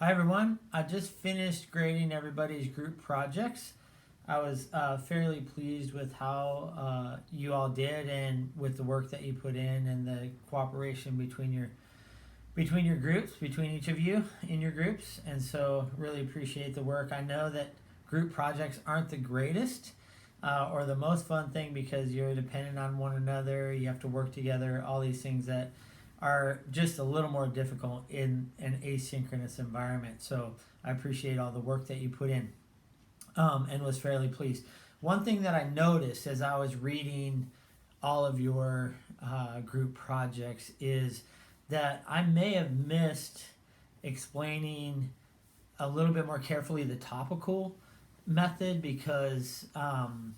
Hi everyone. I just finished grading everybody's group projects. I was fairly pleased with how you all did and with the work that you put in and the cooperation between your groups, between each of you in your groups. And so really appreciate the work. I know that group projects aren't the greatest or the most fun thing because you're dependent on one another. You have to work together. All these things that are just a little more difficult in an asynchronous environment. So I appreciate all the work that you put in and was fairly pleased. One thing that I noticed as I was reading all of your group projects is that I may have missed explaining a little bit more carefully the topical method because some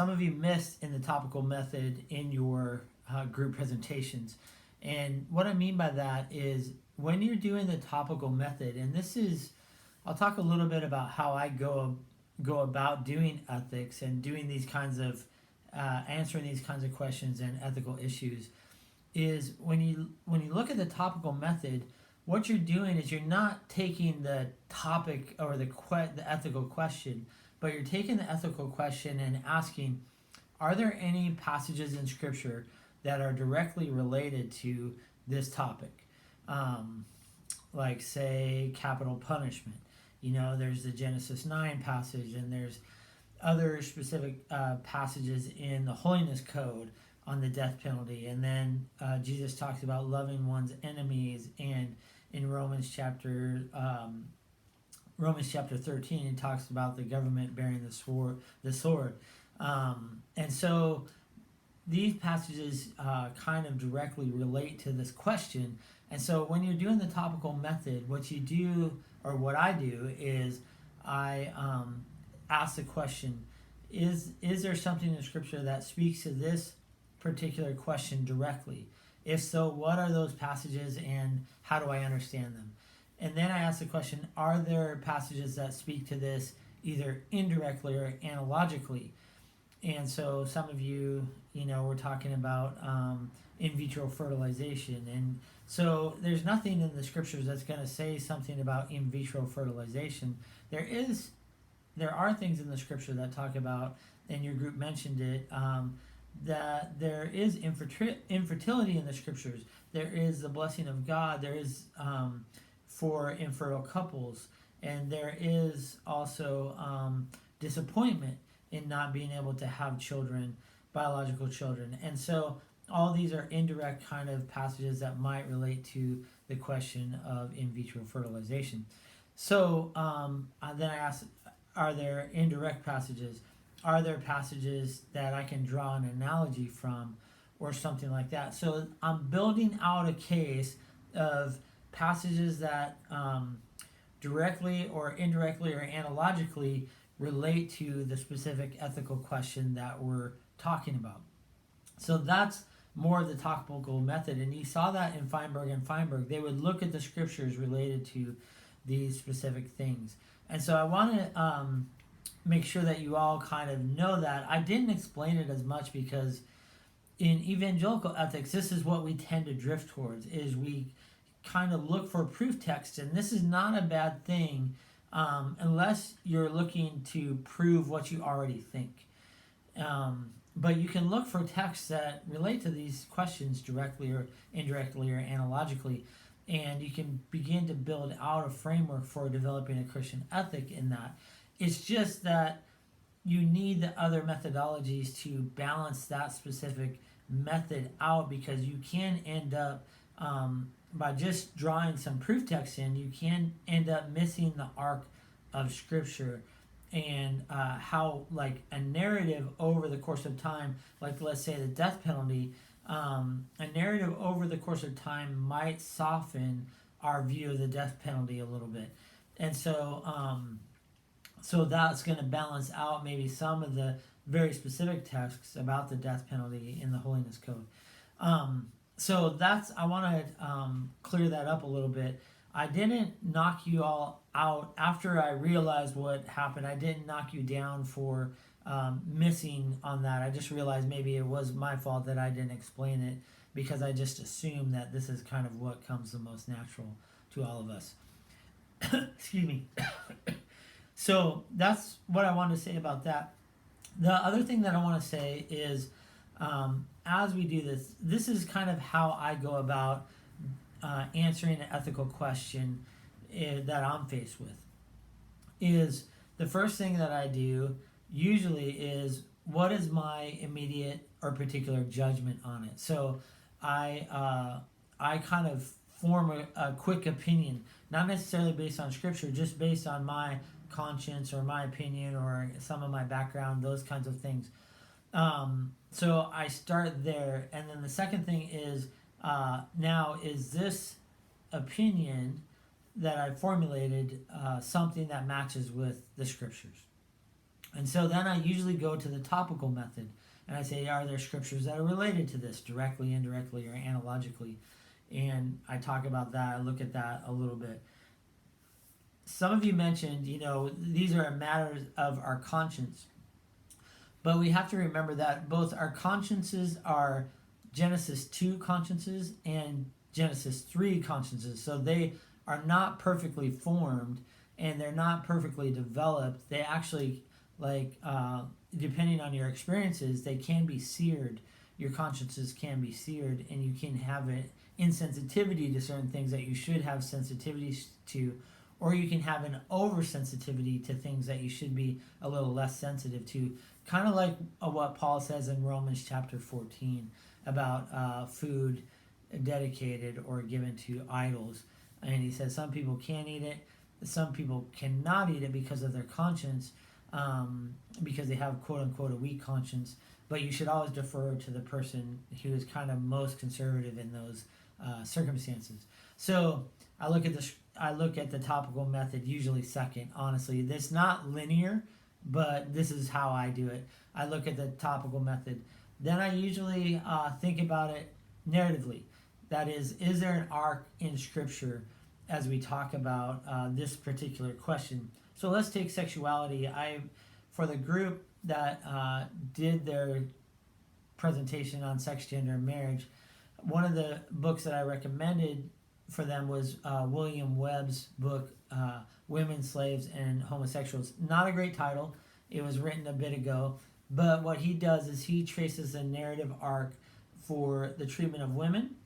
of you missed in the topical method in your group presentations. And what I mean by that is when you're doing the topical method, and this is, I'll talk a little bit about how I go about doing ethics and doing these kinds of answering these kinds of questions and ethical issues. Is when you look at the topical method, what you're doing is you're not taking the topic or the ethical question, but you're taking the ethical question and asking, are there any passages in Scripture that are directly related to this topic? Um, like, say, capital punishment. There's the Genesis 9 passage, and there's other specific passages in the Holiness Code on the death penalty. And then Jesus talks about loving one's enemies, and in Romans chapter 13, it talks about the government bearing the sword. And so these passages kind of directly relate to this question. And so when you're doing the topical method, what you do, or what I do, is I ask the question, is there something in Scripture that speaks to this particular question directly? If so, what are those passages and how do I understand them? And then I ask the question, are there passages that speak to this either indirectly or analogically? And so some of you, we're talking about in vitro fertilization. And so there's nothing in the scriptures that's going to say something about in vitro fertilization. There are things in the scripture that talk about, and your group mentioned it, that there is infertility in the scriptures. There is the blessing of God. There is for infertile couples, and there is also disappointment in not being able to have children, biological children. And so all these are indirect kind of passages that might relate to the question of in vitro fertilization. So then I asked, are there indirect passages? Are there passages that I can draw an analogy from or something like that? So I'm building out a case of passages that directly or indirectly or analogically relate to the specific ethical question that we're talking about. So that's more of the topical method. And you saw that in Feinberg and Feinberg. They would look at the scriptures related to these specific things. And so I want to make sure that you all kind of know that. I didn't explain it as much because in evangelical ethics, this is what we tend to drift towards, is we kind of look for proof texts. And this is not a bad thing unless you're looking to prove what you already think. But you can look for texts that relate to these questions directly or indirectly or analogically, and you can begin to build out a framework for developing a Christian ethic in that. It's just that you need the other methodologies to balance that specific method out, because you can end up by just drawing some proof text in, you can end up missing the arc of Scripture and how, like, a narrative over the course of time, like let's say the death penalty, a narrative over the course of time might soften our view of the death penalty a little bit. And so that's going to balance out maybe some of the very specific texts about the death penalty in the Holiness Code. So that's, I want to clear that up a little bit. I didn't knock you all out after I realized what happened. I didn't knock you down for missing on that. I just realized maybe it was my fault that I didn't explain it because I just assume that this is kind of what comes the most natural to all of us. Excuse me. So that's what I wanted to say about that. The other thing that I want to say is, as we do this, this is kind of how I go about answering an ethical question that I'm faced with. Is the first thing that I do usually is, what is my immediate or particular judgment on it? So I kind of form a quick opinion, not necessarily based on scripture, just based on my conscience or my opinion or some of my background, those kinds of things. So I start there, and then the second thing is, now is this opinion that I formulated something that matches with the scriptures? And so then I usually go to the topical method, and I say, are there scriptures that are related to this directly, indirectly, or analogically? And I talk about that, I look at that a little bit. Some of you mentioned, these are matters of our conscience. But we have to remember that both our consciences are Genesis 2 consciences and Genesis 3 consciences. So they are not perfectly formed, and they're not perfectly developed. They actually, depending on your experiences, they can be seared. Your consciences can be seared, and you can have an insensitivity to certain things that you should have sensitivity to, or you can have an oversensitivity to things that you should be a little less sensitive to. Kind of like what Paul says in Romans chapter 14 about food dedicated or given to idols. And he says some people can eat it, some people cannot eat it because of their conscience, because they have quote-unquote a weak conscience. But you should always defer to the person who is kind of most conservative in those circumstances. So I look at the topical method usually second, honestly. It's not linear, but this is how I do it. I look at the topical method. Then I usually think about it narratively. That is there an arc in Scripture as we talk about this particular question? So let's take sexuality. For the group that did their presentation on sex, gender, and marriage, one of the books that I recommended for them was William Webb's book, Women, Slaves, and Homosexuals. Not a great title. It was written a bit ago. But what he does is he traces a narrative arc for the treatment of women,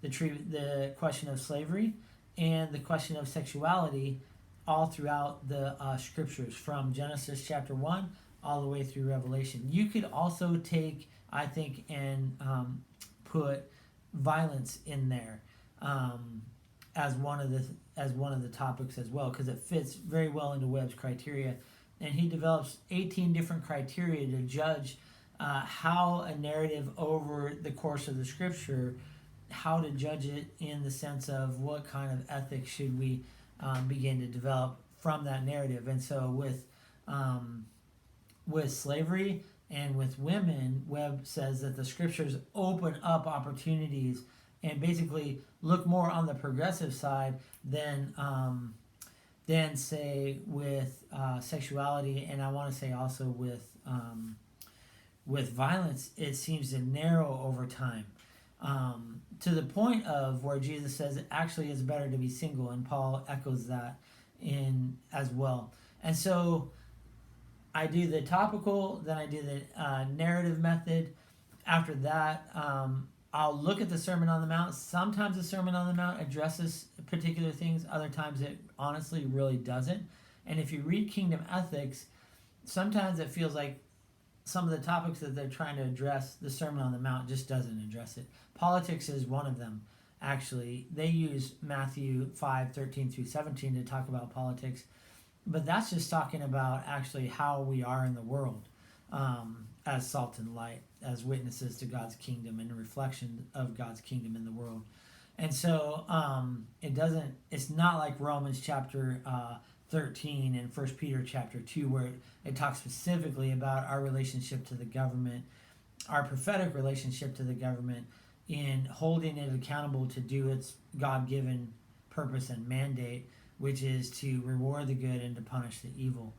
the question of slavery, and the question of sexuality all throughout the scriptures, from Genesis chapter 1 all the way through Revelation. You could also take, I think, and put violence in there as one of the topics as well, because it fits very well into Webb's criteria. And he develops 18 different criteria to judge how a narrative over the course of the scripture, how to judge it in the sense of what kind of ethics should we begin to develop from that narrative. And so with slavery and with women, Webb says that the scriptures open up opportunities and basically look more on the progressive side than say with sexuality, and I want to say also with violence. It seems to narrow over time, to the point of where Jesus says it actually is better to be single, and Paul echoes that in as well. And so I do the topical, then I do the narrative method. After that, I'll look at the Sermon on the Mount. Sometimes the Sermon on the Mount addresses particular things. Other times it honestly really doesn't. And if you read Kingdom Ethics, sometimes it feels like some of the topics that they're trying to address, the Sermon on the Mount just doesn't address it. Politics is one of them, actually. They use Matthew 5:13 through 17 to talk about politics. But that's just talking about actually how we are in the world, as salt and light, as witnesses to God's kingdom and a reflection of God's kingdom in the world. And so it's not like Romans chapter 13 and 1 Peter chapter 2, where it talks specifically about our relationship to the government, our prophetic relationship to the government, in holding it accountable to do its God-given purpose and mandate, which is to reward the good and to punish the evil.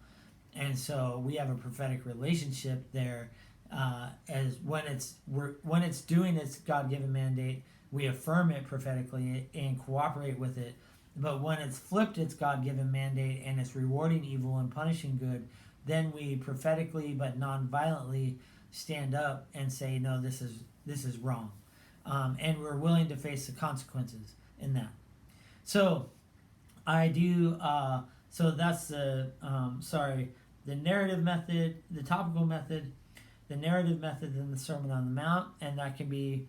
And so we have a prophetic relationship there as when it's doing its God-given mandate, we affirm it prophetically and cooperate with it. But when it's flipped its God-given mandate and it's rewarding evil and punishing good, then we prophetically but non-violently stand up and say, no, this is wrong, and we're willing to face the consequences in that. So I do. So that's the the narrative method, the topical method, the narrative method, and the Sermon on the Mount, and that can be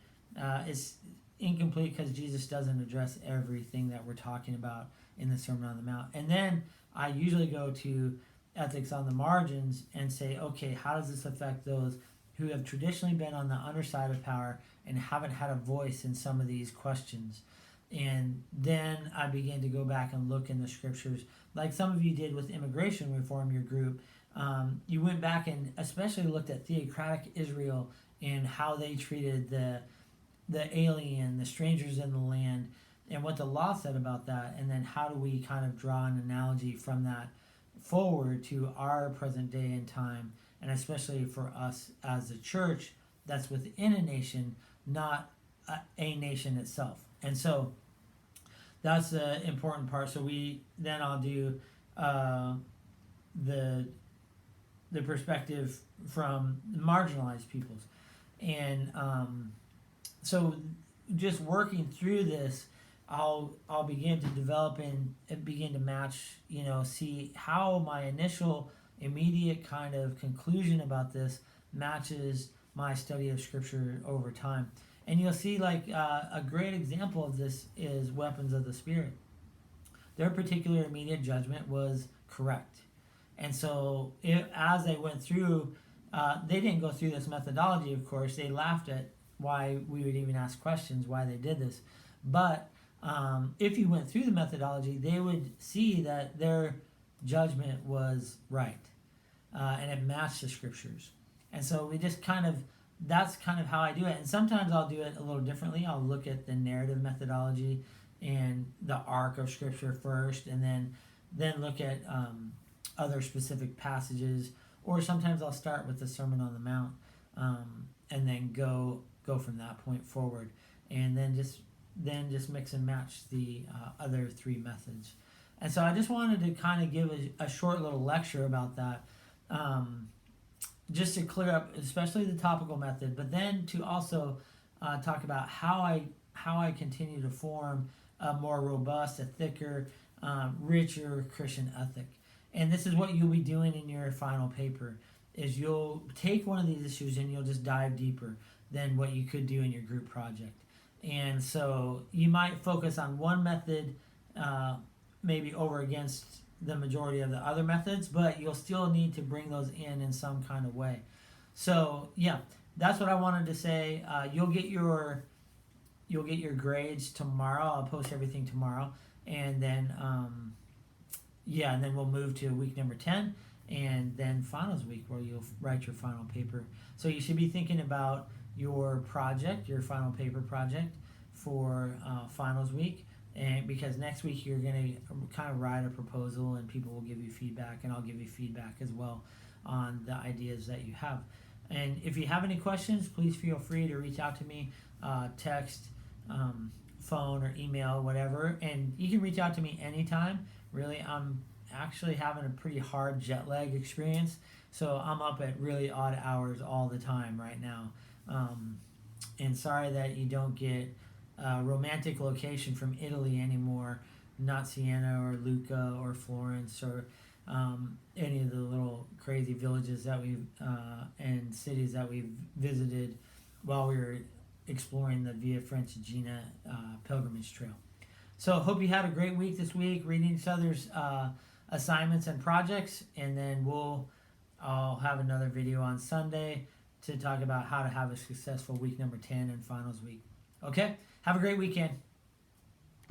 is incomplete because Jesus doesn't address everything that we're talking about in the Sermon on the Mount. And then I usually go to ethics on the margins and say, okay, how does this affect those who have traditionally been on the underside of power and haven't had a voice in some of these questions? And then I begin to go back and look in the scriptures, like some of you did with immigration reform, your group. You went back and especially looked at theocratic Israel and how they treated the alien, the strangers in the land, and what the law said about that. And then how do we kind of draw an analogy from that forward to our present day and time, and especially for us as a church that's within a nation, not a nation itself. And so that's the important part. So I'll do the perspective from marginalized peoples, and so just working through this, I'll begin to develop and begin to match, see how my initial immediate kind of conclusion about this matches my study of scripture over time. And you'll see like a great example of this is Weapons of the Spirit. Their particular immediate judgment was correct. And so as they went through, they didn't go through this methodology, of course. They laughed at why we would even ask questions, why they did this. But if you went through the methodology, they would see that their judgment was right. And it matched the scriptures. And so we just that's kind of how I do it. And sometimes I'll do it a little differently. I'll look at the narrative methodology and the arc of scripture first, and then look at other specific passages. Or sometimes I'll start with the Sermon on the Mount, and then go from that point forward, and then just mix and match the other three methods. And so I just wanted to kind of give a short little lecture about that, just to clear up especially the topical method, but then to also talk about how I continue to form a more robust, a thicker, richer Christian ethic. And this is what you'll be doing in your final paper, is you'll take one of these issues and you'll just dive deeper than what you could do in your group project. And so you might focus on one method maybe over against the majority of the other methods, but you'll still need to bring those in some kind of way. So yeah, that's what I wanted to say. You'll get your grades tomorrow. I'll post everything tomorrow, and then and then we'll move to week number 10, and then finals week, where you'll write your final paper. So you should be thinking about your project, your final paper project, for finals week. And because next week you're going to kind of write a proposal, and people will give you feedback, and I'll give you feedback as well on the ideas that you have. And if you have any questions, please feel free to reach out to me, text, phone, or email, whatever. And you can reach out to me anytime. Really, I'm actually having a pretty hard jet lag experience, so I'm up at really odd hours all the time right now. And sorry that you don't get romantic location from Italy anymore, not Siena or Lucca or Florence or any of the little crazy villages that we've and cities that we've visited while we were exploring the Via Francigena pilgrimage trail. So hope you had a great week this week, reading each other's assignments and projects, and then I'll have another video on Sunday to talk about how to have a successful week number 10 and finals week. Okay? Have a great weekend.